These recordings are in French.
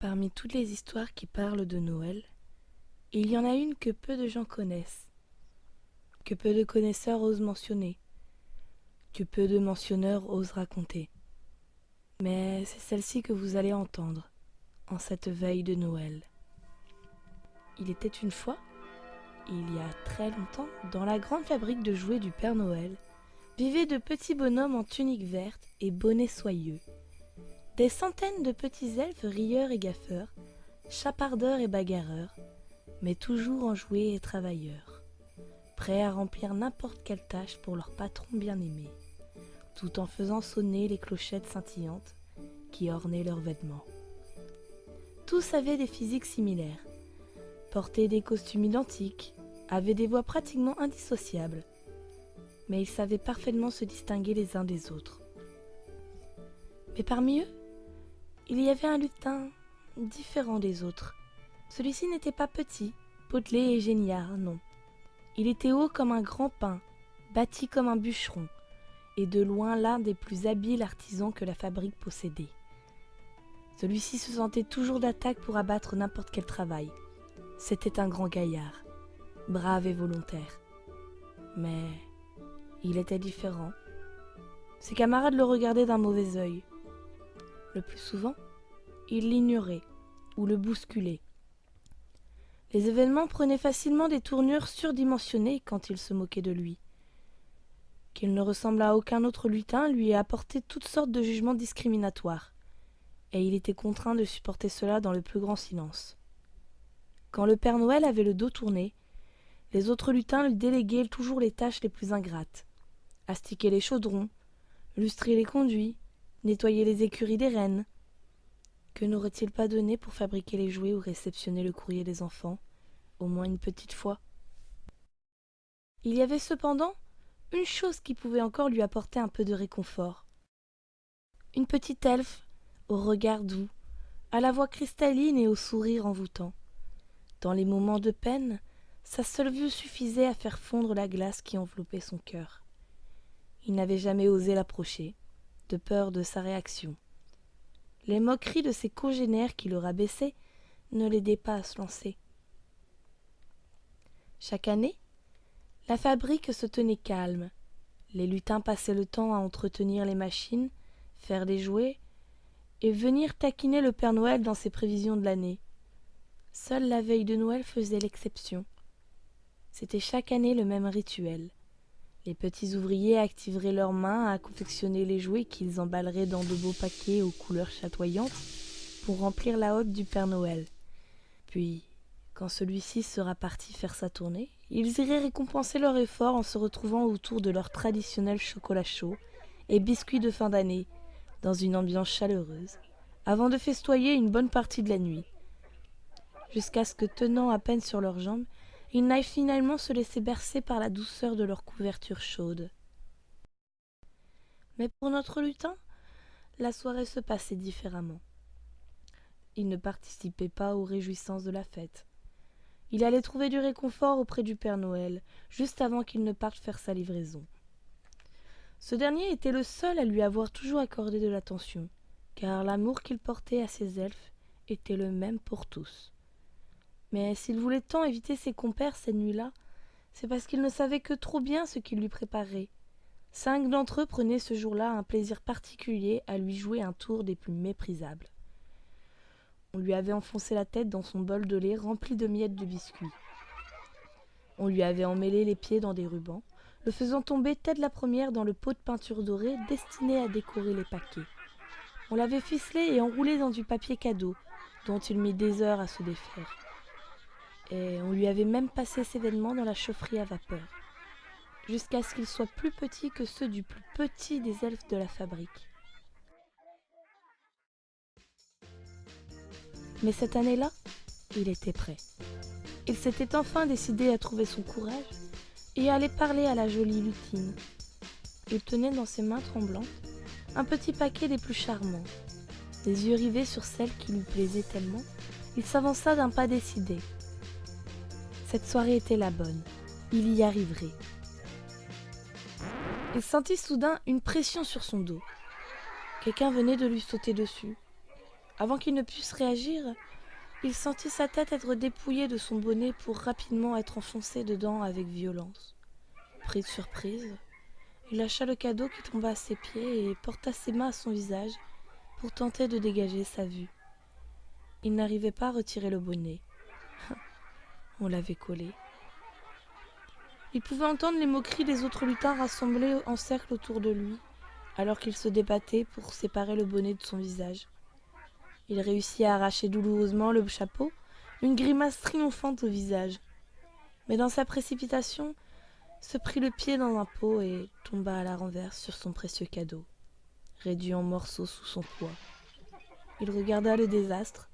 Parmi toutes les histoires qui parlent de Noël, il y en a une que peu de gens connaissent, que peu de connaisseurs osent mentionner, que peu de mentionneurs osent raconter. Mais c'est celle-ci que vous allez entendre en cette veille de Noël. Il était une fois, il y a très longtemps, dans la grande fabrique de jouets du Père Noël, vivaient de petits bonhommes en tunique verte et bonnets soyeux. Des centaines de petits elfes rieurs et gaffeurs, chapardeurs et bagarreurs, mais toujours enjoués et travailleurs, prêts à remplir n'importe quelle tâche pour leur patron bien-aimé, tout en faisant sonner les clochettes scintillantes qui ornaient leurs vêtements. Tous avaient des physiques similaires, portaient des costumes identiques, avaient des voix pratiquement indissociables, mais ils savaient parfaitement se distinguer les uns des autres. Mais parmi eux, il y avait un lutin différent des autres. Celui-ci n'était pas petit, potelé et géniard, non. Il était haut comme un grand pin, bâti comme un bûcheron, et de loin l'un des plus habiles artisans que la fabrique possédait. Celui-ci se sentait toujours d'attaque pour abattre n'importe quel travail. C'était un grand gaillard, brave et volontaire. Mais il était différent. Ses camarades le regardaient d'un mauvais œil. Le plus souvent, il l'ignorait ou le bousculait. Les événements prenaient facilement des tournures surdimensionnées quand il se moquait de lui. Qu'il ne ressemble à aucun autre lutin lui apportait toutes sortes de jugements discriminatoires, et il était contraint de supporter cela dans le plus grand silence. Quand le Père Noël avait le dos tourné, les autres lutins lui déléguaient toujours les tâches les plus ingrates. Astiquer les chaudrons, lustrer les conduits, nettoyer les écuries des rennes. Que n'aurait-il pas donné pour fabriquer les jouets ou réceptionner le courrier des enfants, au moins une petite fois? Il y avait cependant une chose qui pouvait encore lui apporter un peu de réconfort. Une petite elfe, au regard doux, à la voix cristalline et au sourire envoûtant. Dans les moments de peine, sa seule vue suffisait à faire fondre la glace qui enveloppait son cœur. Il n'avait jamais osé l'approcher, de peur de sa réaction. Les moqueries de ses congénères qui le rabaissaient ne l'aidaient pas à se lancer. Chaque année, la fabrique se tenait calme. Les lutins passaient le temps à entretenir les machines, faire des jouets et venir taquiner le Père Noël dans ses prévisions de l'année. Seule la veille de Noël faisait l'exception. C'était chaque année le même rituel. Les petits ouvriers activeraient leurs mains à confectionner les jouets qu'ils emballeraient dans de beaux paquets aux couleurs chatoyantes pour remplir la hotte du Père Noël. Puis, quand celui-ci sera parti faire sa tournée, ils iraient récompenser leur effort en se retrouvant autour de leur traditionnel chocolat chaud et biscuits de fin d'année, dans une ambiance chaleureuse, avant de festoyer une bonne partie de la nuit. Jusqu'à ce que, tenant à peine sur leurs jambes, ils n'aillent finalement se laisser bercer par la douceur de leur couverture chaude. Mais pour notre lutin, la soirée se passait différemment. Il ne participait pas aux réjouissances de la fête. Il allait trouver du réconfort auprès du Père Noël, juste avant qu'il ne parte faire sa livraison. Ce dernier était le seul à lui avoir toujours accordé de l'attention, car l'amour qu'il portait à ses elfes était le même pour tous. Mais s'il voulait tant éviter ses compères cette nuit-là, c'est parce qu'il ne savait que trop bien ce qu'ils lui préparaient. 5 d'entre eux prenaient ce jour-là un plaisir particulier à lui jouer un tour des plus méprisables. On lui avait enfoncé la tête dans son bol de lait rempli de miettes de biscuits. On lui avait emmêlé les pieds dans des rubans, le faisant tomber tête la première dans le pot de peinture dorée destiné à décorer les paquets. On l'avait ficelé et enroulé dans du papier cadeau, dont il mit des heures à se défaire. Et on lui avait même passé ses vêtements dans la chaufferie à vapeur, jusqu'à ce qu'ils soient plus petits que ceux du plus petit des elfes de la fabrique. Mais cette année-là, il était prêt. Il s'était enfin décidé à trouver son courage et à aller parler à la jolie lutine. Il tenait dans ses mains tremblantes un petit paquet des plus charmants. Les yeux rivés sur celle qui lui plaisait tellement, il s'avança d'un pas décidé. Cette soirée était la bonne. Il y arriverait. Il sentit soudain une pression sur son dos. Quelqu'un venait de lui sauter dessus. Avant qu'il ne puisse réagir, il sentit sa tête être dépouillée de son bonnet pour rapidement être enfoncé dedans avec violence. Pris de surprise, il lâcha le cadeau qui tomba à ses pieds et porta ses mains à son visage pour tenter de dégager sa vue. Il n'arrivait pas à retirer le bonnet. On l'avait collé. Il pouvait entendre les moqueries des autres lutins rassemblés en cercle autour de lui, alors qu'il se débattait pour séparer le bonnet de son visage. Il réussit à arracher douloureusement le chapeau, une grimace triomphante au visage. Mais dans sa précipitation, se prit le pied dans un pot et tomba à la renverse sur son précieux cadeau, réduit en morceaux sous son poids. Il regarda le désastre,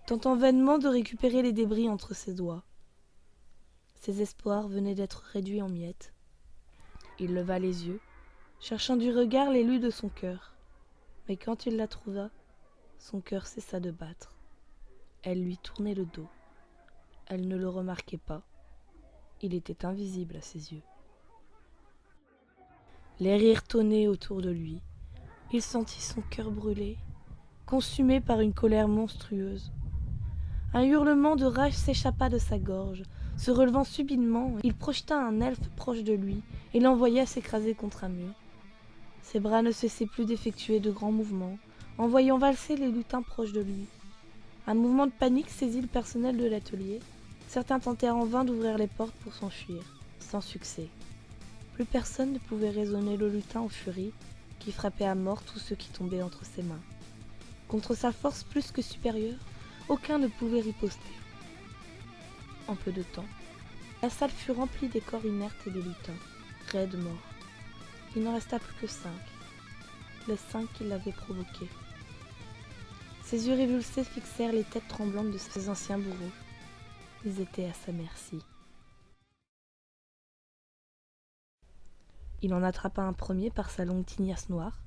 tentant vainement de récupérer les débris entre ses doigts. Ses espoirs venaient d'être réduits en miettes. Il leva les yeux, cherchant du regard l'élu de son cœur. Mais quand il la trouva, son cœur cessa de battre. Elle lui tournait le dos. Elle ne le remarquait pas. Il était invisible à ses yeux. Les rires tonnaient autour de lui. Il sentit son cœur brûler, consumé par une colère monstrueuse. Un hurlement de rage s'échappa de sa gorge. Se relevant subitement, il projeta un elfe proche de lui et l'envoya s'écraser contre un mur. Ses bras ne cessaient plus d'effectuer de grands mouvements, en voyant valser les lutins proches de lui. Un mouvement de panique saisit le personnel de l'atelier. Certains tentèrent en vain d'ouvrir les portes pour s'enfuir, sans succès. Plus personne ne pouvait raisonner le lutin en furie, qui frappait à mort tous ceux qui tombaient entre ses mains. Contre sa force plus que supérieure, aucun ne pouvait riposter. En peu de temps, la salle fut remplie des corps inertes et des lutins, raides morts. Il n'en resta plus que 5, les 5 qui l'avaient provoqué. Ses yeux révulsés fixèrent les têtes tremblantes de ses anciens bourreaux. Ils étaient à sa merci. Il en attrapa un premier par sa longue tignasse noire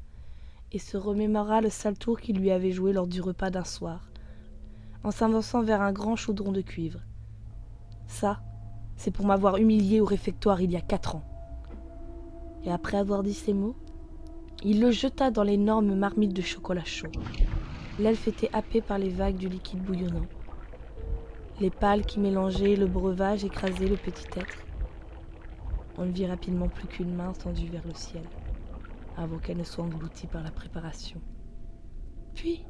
et se remémora le sale tour qu'il lui avait joué lors du repas d'un soir, en s'avançant vers un grand chaudron de cuivre. Ça, c'est pour m'avoir humilié au réfectoire il y a 4 ans. Et après avoir dit ces mots, il le jeta dans l'énorme marmite de chocolat chaud. L'elfe était happé par les vagues du liquide bouillonnant. Les pales qui mélangeaient le breuvage écrasaient le petit être. On ne vit rapidement plus qu'une main tendue vers le ciel, avant qu'elle ne soit engloutie par la préparation. Puis,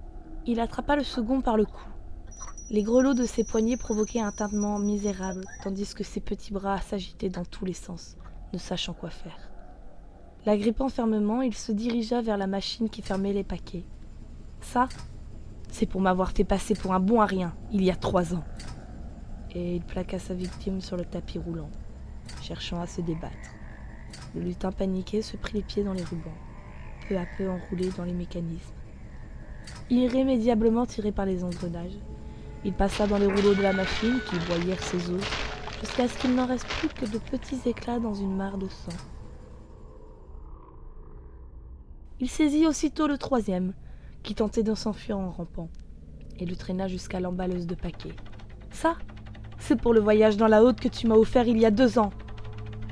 il attrapa le second par le cou. Les grelots de ses poignets provoquaient un tintement misérable, tandis que ses petits bras s'agitaient dans tous les sens, ne sachant quoi faire. L'agrippant fermement, il se dirigea vers la machine qui fermait les paquets. Ça, c'est pour m'avoir fait passer pour un bon à rien, il y a 3 ans. Et il plaqua sa victime sur le tapis roulant, cherchant à se débattre. Le lutin paniqué se prit les pieds dans les rubans, peu à peu enroulé dans les mécanismes. Irrémédiablement tiré par les engrenages, il passa dans les rouleaux de la machine qui broyèrent ses os, jusqu'à ce qu'il n'en reste plus que de petits éclats dans une mare de sang. Il saisit aussitôt le 3e, qui tentait de s'enfuir en rampant, et le traîna jusqu'à l'emballeuse de paquets. « Ça, c'est pour le voyage dans la haute que tu m'as offert il y a 2 ans !»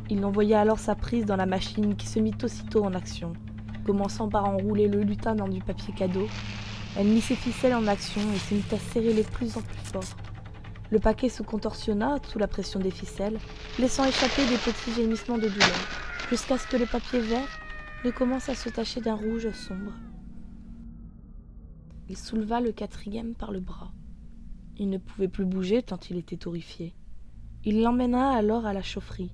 Il envoya alors sa prise dans la machine qui se mit aussitôt en action, commençant par enrouler le lutin dans du papier cadeau. Elle mit ses ficelles en action et se mit à serrer les plus en plus fort. Le paquet se contorsionna sous la pression des ficelles, laissant échapper des petits gémissements de douleur, jusqu'à ce que le papier vert ne commence à se tacher d'un rouge sombre. Il souleva le 4e par le bras. Il ne pouvait plus bouger tant il était horrifié. Il l'emmena alors à la chaufferie.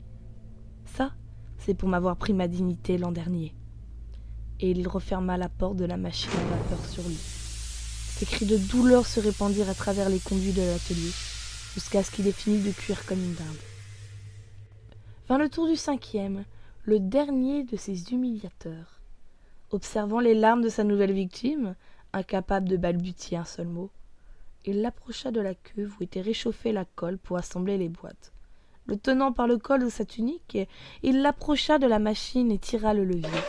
Ça, c'est pour m'avoir pris ma dignité l'an dernier. Et il referma la porte de la machine à vapeur sur lui. Ses cris de douleur se répandirent à travers les conduits de l'atelier, jusqu'à ce qu'il ait fini de cuire comme une dinde. Vint le tour du 5e, le dernier de ses humiliateurs. Observant les larmes de sa nouvelle victime, incapable de balbutier un seul mot, il l'approcha de la cuve où était réchauffée la colle pour assembler les boîtes. Le tenant par le col de sa tunique, il l'approcha de la machine et tira le levier.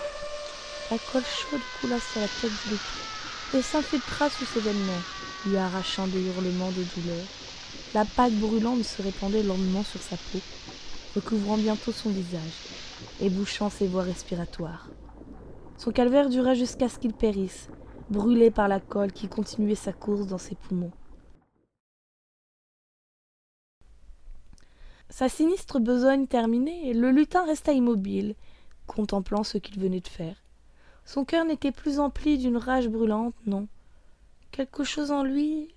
La colle chaude coula sur la tête du lutin et s'infiltra sous ses vêtements, lui arrachant des hurlements de douleur. La pâte brûlante se répandait lentement sur sa peau, recouvrant bientôt son visage et bouchant ses voies respiratoires. Son calvaire dura jusqu'à ce qu'il périsse, brûlé par la colle qui continuait sa course dans ses poumons. Sa sinistre besogne terminée, le lutin resta immobile, contemplant ce qu'il venait de faire. Son cœur n'était plus empli d'une rage brûlante, non. Quelque chose en lui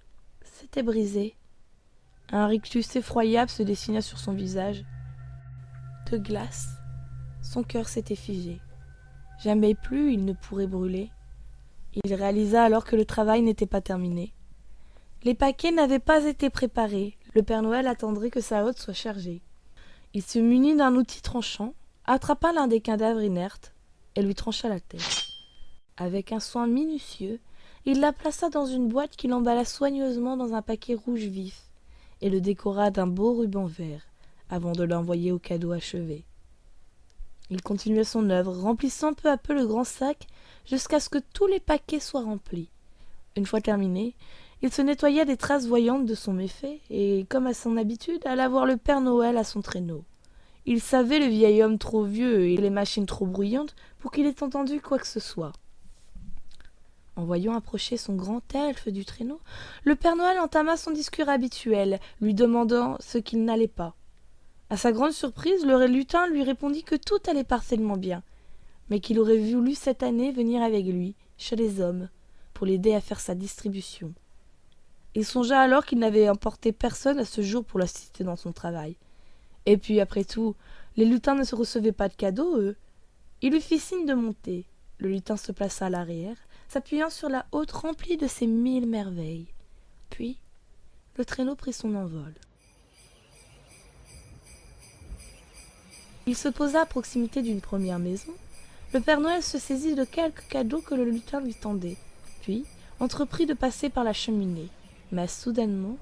s'était brisé. Un rictus effroyable se dessina sur son visage. De glace, son cœur s'était figé. Jamais plus il ne pourrait brûler. Il réalisa alors que le travail n'était pas terminé. Les paquets n'avaient pas été préparés. Le Père Noël attendrait que sa hotte soit chargée. Il se munit d'un outil tranchant, attrapa l'un des cadavres inertes et lui trancha la tête. Avec un soin minutieux, il la plaça dans une boîte qu'il emballa soigneusement dans un paquet rouge vif et le décora d'un beau ruban vert avant de l'envoyer au cadeau achevé. Il continua son œuvre, remplissant peu à peu le grand sac jusqu'à ce que tous les paquets soient remplis. Une fois terminé, il se nettoya des traces voyantes de son méfait et, comme à son habitude, alla voir le Père Noël à son traîneau. Il savait le vieil homme trop vieux et les machines trop bruyantes pour qu'il ait entendu quoi que ce soit. En voyant approcher son grand elfe du traîneau, le Père Noël entama son discours habituel, lui demandant ce qu'il n'allait pas. À sa grande surprise, le lutin lui répondit que tout allait parfaitement bien, mais qu'il aurait voulu cette année venir avec lui, chez les hommes, pour l'aider à faire sa distribution. Il songea alors qu'il n'avait emporté personne à ce jour pour l'assister dans son travail. Et puis, après tout, les lutins ne se recevaient pas de cadeaux, eux. Il lui fit signe de monter. Le lutin se plaça à l'arrière, s'appuyant sur la haute remplie de ses 1000 merveilles. Puis, le traîneau prit son envol. Il se posa à proximité d'une première maison. Le Père Noël se saisit de quelques cadeaux que le lutin lui tendait, puis entreprit de passer par la cheminée. Mais soudainement,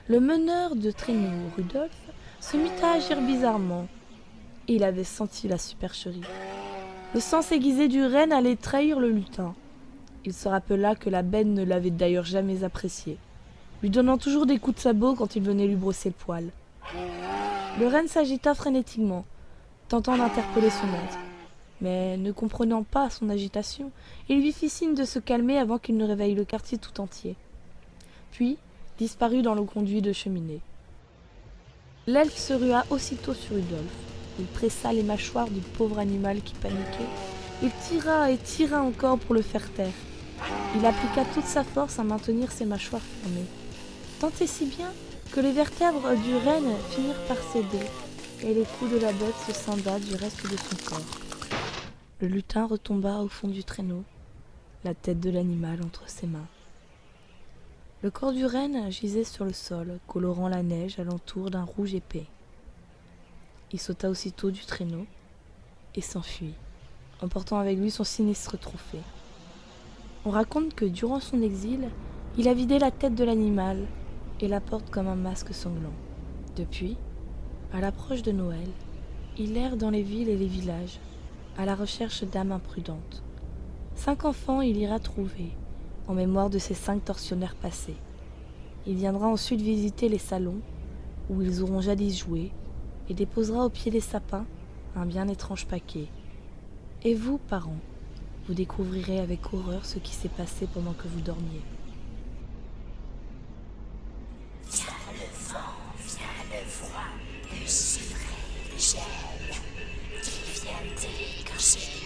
le meneur de traîneau, Rudolf, se mit à agir bizarrement. Il avait senti la supercherie. Le sens aiguisé du renne allait trahir le lutin. Il se rappela que la bête ne l'avait d'ailleurs jamais apprécié, lui donnant toujours des coups de sabot quand il venait lui brosser le poil. Le renne s'agita frénétiquement, tentant d'interpeller son maître. Mais ne comprenant pas son agitation, il lui fit signe de se calmer avant qu'il ne réveille le quartier tout entier. Puis disparut dans le conduit de cheminée. L'elfe se rua aussitôt sur Rudolf. Il pressa les mâchoires du pauvre animal qui paniquait. Il tira et tira encore pour le faire taire. Il appliqua toute sa force à maintenir ses mâchoires fermées, tant et si bien que les vertèbres du renne finirent par céder, et le cou de la bête se scinda du reste de son corps. Le lutin retomba au fond du traîneau, la tête de l'animal entre ses mains. Le corps du renne gisait sur le sol, colorant la neige alentour d'un rouge épais. Il sauta aussitôt du traîneau et s'enfuit, emportant avec lui son sinistre trophée. On raconte que durant son exil, il a vidé la tête de l'animal et la porte comme un masque sanglant. Depuis, à l'approche de Noël, il erre dans les villes et les villages, à la recherche d'âmes imprudentes. 5 enfants il ira trouver, en mémoire de ces 5 tortionnaires passés. Il viendra ensuite visiter les salons, où ils auront jadis joué, et déposera au pied des sapins un bien étrange paquet. Et vous, parents, vous découvrirez avec horreur ce qui s'est passé pendant que vous dormiez. Vient le vent, vient le froid, le chiffret, le gel, qui viennent dégorger